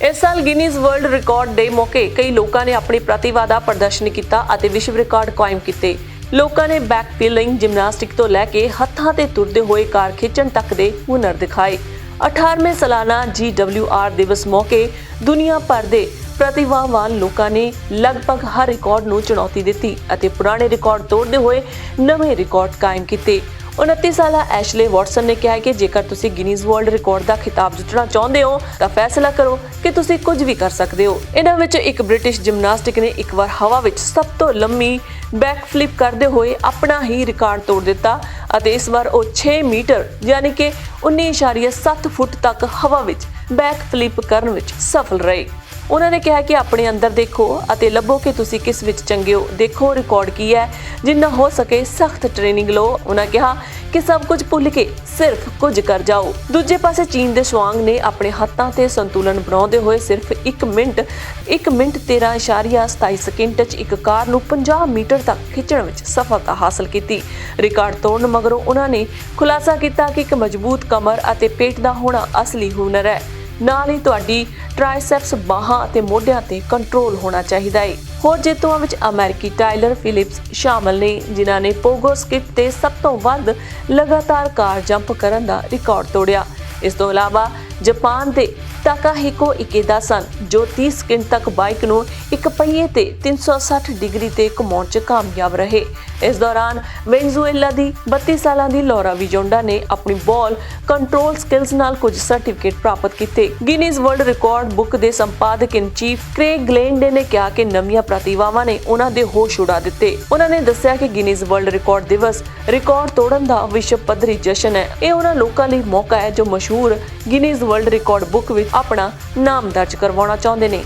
इस साल Guinness world record day मौके कई लोगों ने अपनी प्रतिभा का प्रदर्शन किया और विश्व रिकॉर्ड कायम किए। लोगों ने बैक पीलिंग, जिमनास्टिक तो लैके हत्थां ते तुरदे हुए कार खिंचण तक दे हुनर दिखाए। 18वें सालाना GWR दिवस मौके दुनिया भर दे प्रतिभावान लोगों ने लगभग हर रिकॉर्ड नूं चुनौती दी और पुराने रिकॉर्ड तोड़ते हुए नवे रिकॉर्ड कायम किए। 29 साला एशले वॉटसन ने कहा कि जेकर तुसी गिनीज वर्ल्ड रिकॉर्ड का खिताब जितना चाहते हो तो फैसला करो कि तुसी कुछ भी कर सकते हो। इन्हां विच एक ब्रिटिश जिमनास्टिक ने एक बार हवा विच सब तो लंबी बैक फ्लिप करते हुए अपना ही रिकॉर्ड तोड़ दिता और इस बार वो 6 मीटर यानी कि 19.7 फुट तक हवा विच बैक फ्लिप करने विच सफल रहे। उन्होंने कहा कि अपने अंदर देखो और लभो कि तुसी किस विच चंगे हो। देखो रिकॉर्ड की है, जिन्ना हो सके सख्त ट्रेनिंग लो। उन्होंने कहा कि सब कुछ भुल के सिर्फ कुछ कर जाओ। दूजे पासे चीन के स्वांग ने अपने हाथों से संतुलन बनाते हुए सिर्फ 1 मिनट 13.27 सेकंड एक कार नूं 50 मीटर तक खिंचण विच सफलता हासिल की। रिकॉर्ड तोड़न मगरों उन्होंने खुलासा किया कि एक मजबूत कमर और पेट का होना असली हुनर है, नाल ही तुहाडी ट्राइसेप्स, बाहां ते मोढियां ते कंट्रोल होना चाहिए है। होर जेतुआं विच अमेरिकी टाइलर फिलिप्स शामिल ने, जिन्हां ने पोगो स्किप ते सब तो वध लगातार कार जंप करन दा रिकॉर्ड तोड़िया। इस तो इलावा जापान दे ताकाहिको इकेदा सन जो 30 सेकंड तक बाइक नूं एक पहिए ते 360 डिग्री ते घुमाउण च कामयाब रहे। इस दौरान वेनेजुएला दी 32 साल की लौरा विजोंडा ने अपनी बॉल कंट्रोल स्किल्स नाल कुछ सर्टिफिकेट प्राप्त किए। गिनीज वर्ल्ड रिकॉर्ड बुक के संपादक इन चीफ क्रेग ग्लेंडे ने कहा कि नवीं प्रतिभावां ने उन्हां दे होश उड़ा दिते। उन्होंने दस्सिया कि गिनीज वर्ल्ड रिकॉर्ड दिवस रिकॉर्ड तोड़न दा विश्व पद्धरी जश्न है। यह उन्हां लोकां लई मौका है जो मशहूर Guinness world record book which अपना नाम दर्ज करवाउणा चाहुंदे ने।